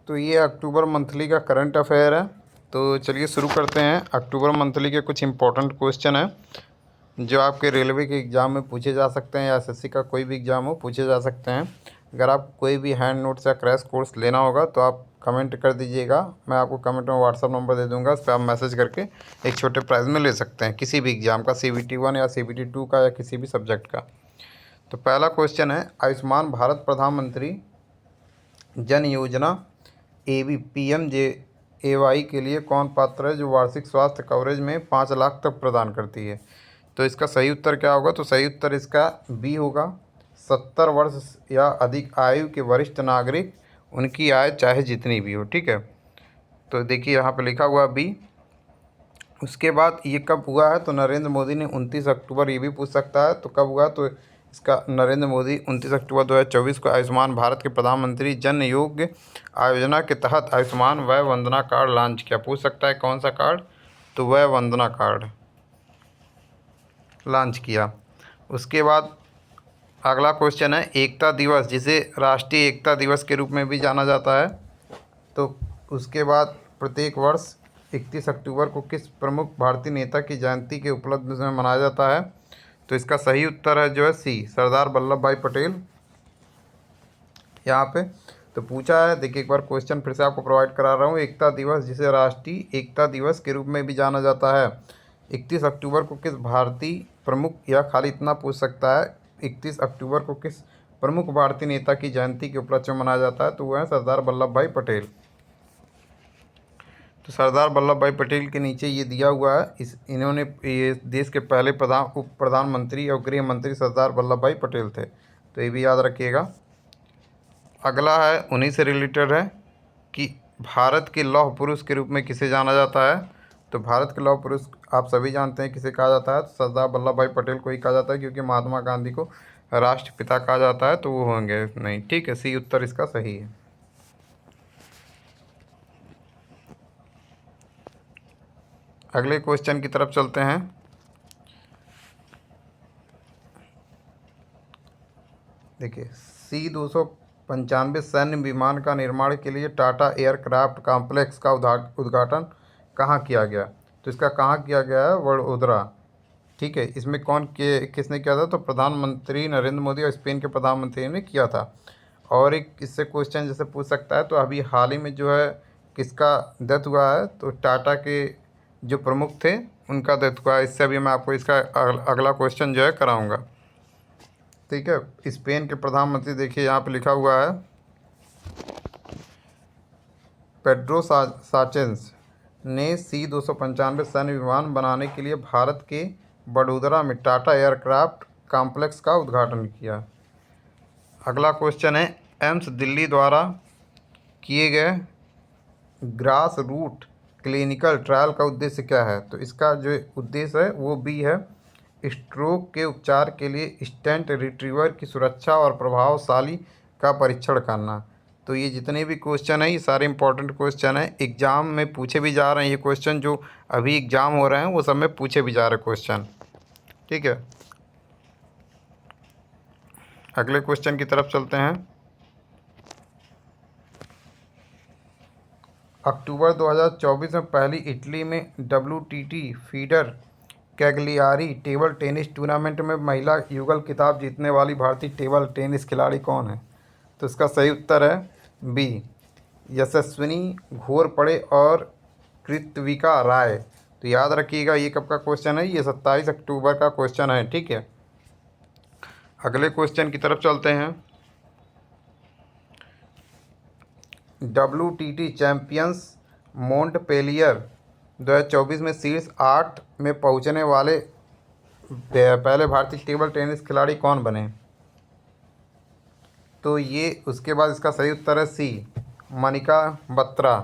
तो ये अक्टूबर मंथली का करंट अफेयर है। तो चलिए शुरू करते हैं। अक्टूबर मंथली के कुछ इंपॉर्टेंट क्वेश्चन हैं जो आपके रेलवे के एग्ज़ाम में पूछे जा सकते हैं या एसएससी का कोई भी एग्ज़ाम हो पूछे जा सकते हैं। अगर आप कोई भी हैंड नोट्स या क्रैश कोर्स लेना होगा तो आप कमेंट कर दीजिएगा। मैं आपको कमेंट में व्हाट्सअप नंबर दे दूँगा, उस पर आप मैसेज करके एक छोटे प्राइज़ में ले सकते हैं किसी भी एग्ज़ाम का, CBT 1 या CBT 2 का या किसी भी सब्जेक्ट का। तो पहला क्वेश्चन है, आयुष्मान भारत प्रधानमंत्री जन योजना PMJAY के लिए कौन पात्र है जो वार्षिक स्वास्थ्य कवरेज में 5 लाख तक प्रदान करती है। तो इसका सही उत्तर क्या होगा? तो सही उत्तर इसका बी होगा। 70 वर्ष या अधिक आयु के वरिष्ठ नागरिक, उनकी आय चाहे जितनी भी हो। ठीक है, तो देखिए यहाँ पे लिखा हुआ बी। उसके बाद ये कब हुआ है? तो नरेंद्र मोदी ने 29 अक्टूबर, ये भी पूछ सकता है तो कब हुआ? तो इसका नरेंद्र मोदी 29 अक्टूबर 2024 को आयुष्मान भारत के प्रधानमंत्री जन आरोग्य योजना के तहत आयुष्मान वय वंदना कार्ड लॉन्च किया। पूछ सकता है कौन सा कार्ड? तो वय वंदना कार्ड लॉन्च किया। उसके बाद अगला क्वेश्चन है, एकता दिवस जिसे राष्ट्रीय एकता दिवस के रूप में भी जाना जाता है, तो उसके बाद प्रत्येक वर्ष 31 अक्टूबर को किस प्रमुख भारतीय नेता की जयंती के उपलक्ष्य में मनाया जाता है? तो इसका सही उत्तर है जो है सी, सरदार वल्लभ भाई पटेल। यहाँ पे तो पूछा है, देखिए एक बार क्वेश्चन फिर से आपको प्रोवाइड करा रहा हूँ। एकता दिवस जिसे राष्ट्रीय एकता दिवस के रूप में भी जाना जाता है, 31 अक्टूबर को किस भारतीय प्रमुख, या खाली इतना पूछ सकता है 31 अक्टूबर को किस प्रमुख भारतीय नेता की जयंती के उपलक्ष्य में मनाया जाता है? तो वह है सरदार वल्लभ भाई पटेल। तो सरदार वल्लभ भाई पटेल के नीचे ये दिया हुआ है, इन्होंने ये देश के पहले उप प्रधानमंत्री और गृह मंत्री सरदार वल्लभ भाई पटेल थे, तो ये भी याद रखिएगा। अगला है, उन्हीं से रिलेटेड है कि भारत के लौह पुरुष के रूप में किसे जाना जाता है? तो भारत के लौह पुरुष आप सभी जानते हैं किसे कहा जाता है, तो सरदार वल्लभ भाई पटेल को ही कहा जाता है, क्योंकि महात्मा गांधी को राष्ट्रपिता कहा जाता है तो वो होंगे नहीं। ठीक है, सी उत्तर इसका सही है। अगले क्वेश्चन की तरफ चलते हैं। देखिए, C-295 सैन्य विमान का निर्माण के लिए टाटा एयरक्राफ्ट कॉम्प्लेक्स का उद्घाटन कहाँ किया गया? तो इसका कहाँ किया गया है? वडोदरा। ठीक है, इसमें किसने किया था? तो प्रधानमंत्री नरेंद्र मोदी और स्पेन के प्रधानमंत्री ने किया था। और एक इससे क्वेश्चन जैसे पूछ सकता है, तो अभी हाल ही में जो है किसका डेथ हुआ है? तो टाटा के जो प्रमुख थे उनका डेथ हुआ है। इससे अभी मैं आपको इसका अगला क्वेश्चन जो है कराऊंगा। ठीक है, स्पेन के प्रधानमंत्री, देखिए यहाँ पे लिखा हुआ है, पेड्रो साचेंस ने C-295 सैन्य विमान बनाने के लिए भारत के वडोदरा में टाटा एयरक्राफ्ट कॉम्प्लेक्स का उद्घाटन किया। अगला क्वेश्चन है, एम्स दिल्ली द्वारा किए गए ग्रास रूट क्लिनिकल ट्रायल का उद्देश्य क्या है? तो इसका जो उद्देश्य है वो बी है, स्ट्रोक के उपचार के लिए स्टेंट रिट्रीवर की सुरक्षा और प्रभावशाली का परीक्षण करना। तो ये जितने भी क्वेश्चन हैं ये सारे इंपॉर्टेंट क्वेश्चन हैं, एग्ज़ाम में पूछे भी जा रहे हैं। ये क्वेश्चन जो अभी एग्ज़ाम हो रहे हैं वो सब में पूछे भी जा रहे क्वेश्चन। ठीक है, अगले क्वेश्चन की तरफ चलते हैं। अक्टूबर 2024 में पहली इटली में WTT feeder Cagliari table tennis tournament में महिला युगल खिताब जीतने वाली भारतीय टेबल टेनिस खिलाड़ी कौन है? तो इसका सही उत्तर है बी, यशस्विनी घोरपड़े और कृत्विका राय। तो याद रखिएगा ये कब का क्वेश्चन है? ये 27 अक्टूबर का क्वेश्चन है। ठीक है, अगले क्वेश्चन की तरफ चलते हैं। WTT चैंपियंस मोंटपेलियर 2024 में शीर्ष 8 में पहुंचने वाले पहले भारतीय टेबल टेनिस खिलाड़ी कौन बने? तो ये उसके बाद इसका सही उत्तर है सी, मनिका बत्रा।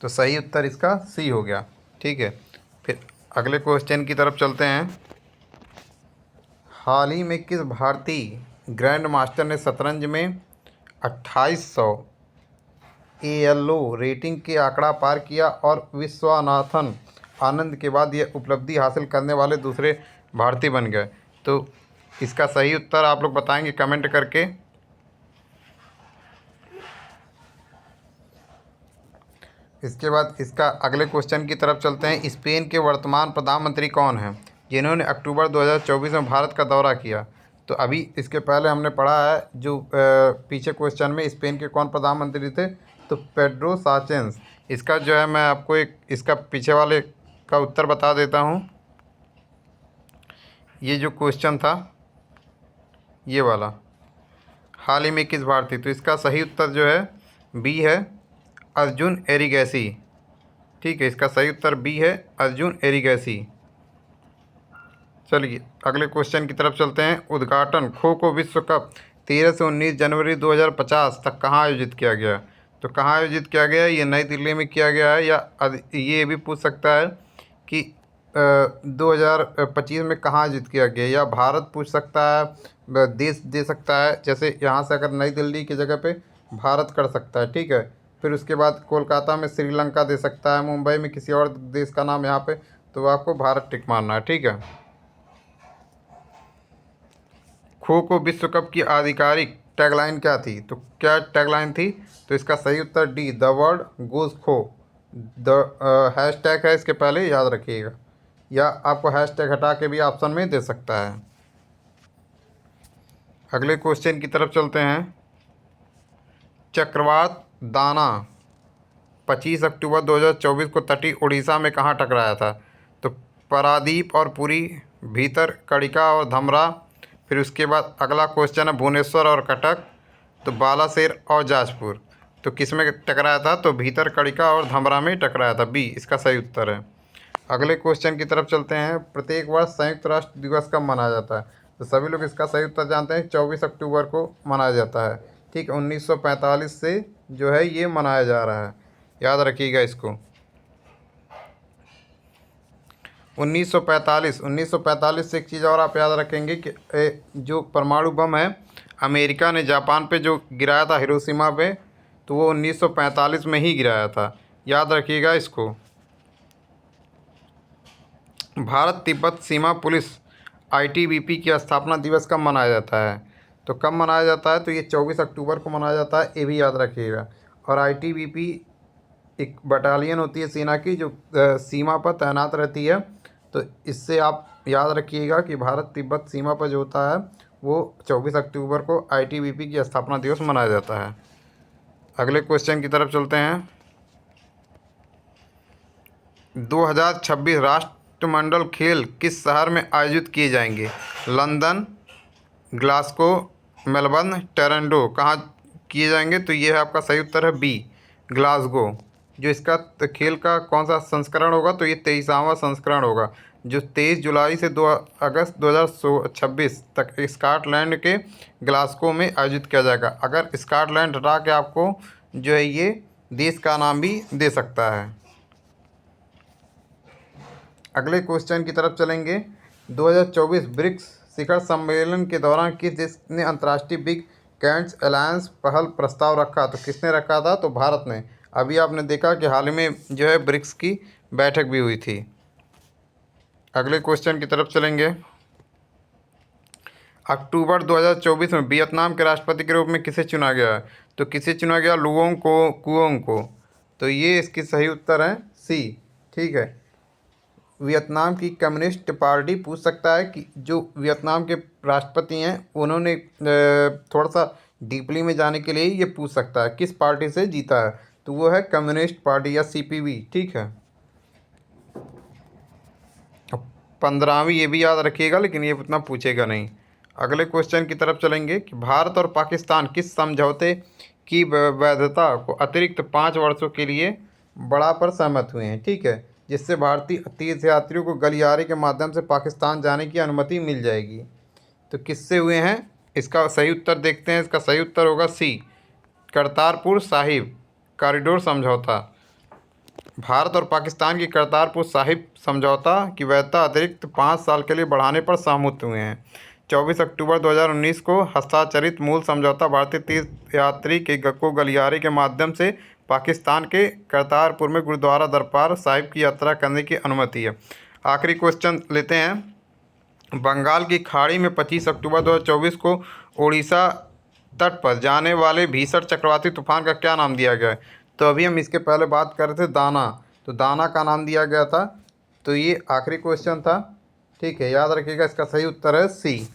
तो सही उत्तर इसका सी हो गया। ठीक है, फिर अगले क्वेश्चन की तरफ चलते हैं। हाल ही में किस भारतीय ग्रैंड मास्टर ने शतरंज में 2800 ALO रेटिंग के आंकड़ा पार किया और विश्वनाथन आनंद के बाद यह उपलब्धि हासिल करने वाले दूसरे भारतीय बन गए? तो इसका सही उत्तर आप लोग बताएंगे कमेंट करके। इसके बाद इसका अगले क्वेश्चन की तरफ चलते हैं। स्पेन के वर्तमान प्रधानमंत्री कौन हैं जिन्होंने अक्टूबर 2024 में भारत का दौरा किया? तो अभी इसके पहले हमने पढ़ा है जो पीछे क्वेश्चन में स्पेन के कौन प्रधानमंत्री थे, तो पेड्रो साचेंस। इसका जो है मैं आपको एक इसका पीछे वाले का उत्तर बता देता हूँ। ये जो क्वेश्चन था ये वाला, हाल ही में किस भारतीय, तो इसका सही उत्तर जो है बी है, अर्जुन एरिगैसी। ठीक है, इसका सही उत्तर बी है, अर्जुन एरिगैसी। चलिए अगले क्वेश्चन की तरफ चलते हैं। उद्घाटन खो खो विश्व कप 13 से 19 जनवरी 2050 तक कहाँ आयोजित किया गया? तो कहाँ आयोजित किया गया? ये नई दिल्ली में किया गया है, या ये भी पूछ सकता है कि 2025 में कहाँ आयोजित किया गया, या भारत पूछ सकता है, देश दे सकता है। जैसे यहाँ से अगर नई दिल्ली की जगह पे भारत कर सकता है, ठीक है। फिर उसके बाद कोलकाता में श्रीलंका दे सकता है, मुंबई में किसी और देश का नाम यहाँ पे, तो आपको भारत टिक मारना है, ठीक है। खो खो विश्व कप की आधिकारिक टैगलाइन क्या थी? तो क्या टैगलाइन थी? तो इसका सही उत्तर डी, द वर्ल्ड गोज खो। द हैशटैग है इसके पहले, याद रखिएगा, या आपको हैशटैग हटा के भी ऑप्शन में दे सकता है। अगले क्वेश्चन की तरफ चलते हैं। चक्रवात दाना 25 अक्टूबर 2024 को तटीय उड़ीसा में कहाँ टकराया था? तो पारादीप और पुरी, भीतर कड़िका और धमरा। फिर उसके बाद अगला क्वेश्चन है भुवनेश्वर और कटक, तो बालासेर और जाजपुर। तो किस में टकराया था? तो भीतर कड़िका और धमरा में टकराया था, बी इसका सही उत्तर है। अगले क्वेश्चन की तरफ चलते हैं। प्रत्येक वर्ष संयुक्त राष्ट्र दिवस कब मनाया जाता है? तो सभी लोग इसका सही उत्तर जानते हैं, 24 अक्टूबर को मनाया जाता है, ठीक है। 1945 से जो है ये मनाया जा रहा है, याद रखिएगा इसको। 1945 से एक चीज़ और आप याद रखेंगे कि जो परमाणु बम है अमेरिका ने जापान पे जो गिराया था हिरोशिमा पे, तो वो 1945 में ही गिराया था, याद रखिएगा इसको। भारत तिब्बत सीमा पुलिस ITBP की स्थापना दिवस कब मनाया जाता है? तो कब मनाया जाता है? तो ये 24 अक्टूबर को मनाया जाता है, ये भी याद रखिएगा। और ITBP एक बटालियन होती है सेना की जो सीमा पर तैनात रहती है, तो इससे आप याद रखिएगा कि भारत तिब्बत सीमा पर जो होता है वो 24 अक्टूबर को ITBP की स्थापना दिवस मनाया जाता है। अगले क्वेश्चन की तरफ चलते हैं। 2026 राष्ट्रमंडल खेल किस शहर में आयोजित किए जाएंगे? लंदन, ग्लासगो, मेलबर्न, टोरंटो, कहाँ किए जाएंगे? तो ये है आपका सही उत्तर है बी, ग्लासगो। जो इसका खेल का कौन सा संस्करण होगा? तो ये 23वां संस्करण होगा, जो 23 जुलाई से 2 अगस्त 2026 तक स्कॉटलैंड के ग्लासगो में आयोजित किया जाएगा। अगर स्कॉटलैंड हटा के आपको जो है ये देश का नाम भी दे सकता है। अगले क्वेश्चन की तरफ चलेंगे। 2024 ब्रिक्स शिखर सम्मेलन के दौरान किस देश ने अंतर्राष्ट्रीय बिग कैट्स अलायंस पहल प्रस्ताव रखा? तो किसने रखा था? तो भारत ने। अभी आपने देखा कि हाल ही में जो है ब्रिक्स की बैठक भी हुई थी। अगले क्वेश्चन की तरफ चलेंगे। अक्टूबर 2024 में वियतनाम के राष्ट्रपति के रूप में किसे चुना गया? तो किसे चुना गया? लुओंग को, कुओंग को। तो ये इसकी सही उत्तर है सी, ठीक है। वियतनाम की कम्युनिस्ट पार्टी पूछ सकता है कि जो वियतनाम के राष्ट्रपति हैं उन्होंने थोड़ा सा डीपली में जाने के लिए ये पूछ सकता है किस पार्टी से जीता है, तो वो है कम्युनिस्ट पार्टी या CPV, ठीक है। 15वीं ये भी याद रखिएगा, लेकिन ये उतना पूछेगा नहीं। अगले क्वेश्चन की तरफ चलेंगे कि भारत और पाकिस्तान किस समझौते की वैधता को अतिरिक्त 5 वर्षों के लिए बढ़ा पर सहमत हुए हैं, ठीक है, जिससे भारतीय तीर्थयात्रियों को गलियारे के माध्यम से पाकिस्तान जाने की अनुमति मिल जाएगी। तो किससे हुए हैं? इसका सही उत्तर देखते हैं। इसका सही उत्तर होगा सी, करतारपुर साहिब कॉरिडोर समझौता। भारत और पाकिस्तान की करतारपुर साहिब समझौता की वैधता अतिरिक्त 5 साल के लिए बढ़ाने पर सहमत हुए हैं। 24 अक्टूबर 2019 को हस्ताक्षरित मूल समझौता भारतीय तीर्थयात्री को गलियारे के माध्यम से पाकिस्तान के करतारपुर में गुरुद्वारा दरबार साहिब की यात्रा करने की अनुमति है। आखिरी क्वेश्चन लेते हैं। बंगाल की खाड़ी में 25 अक्टूबर 2024 को उड़ीसा तट पर जाने वाले भीषण चक्रवाती तूफान का क्या नाम दिया गया है? तो अभी हम इसके पहले बात कर रहे थे दाना, तो दाना का नाम दिया गया था, तो ये आखिरी क्वेश्चन था। ठीक है, याद रखिएगा, इसका सही उत्तर है सी।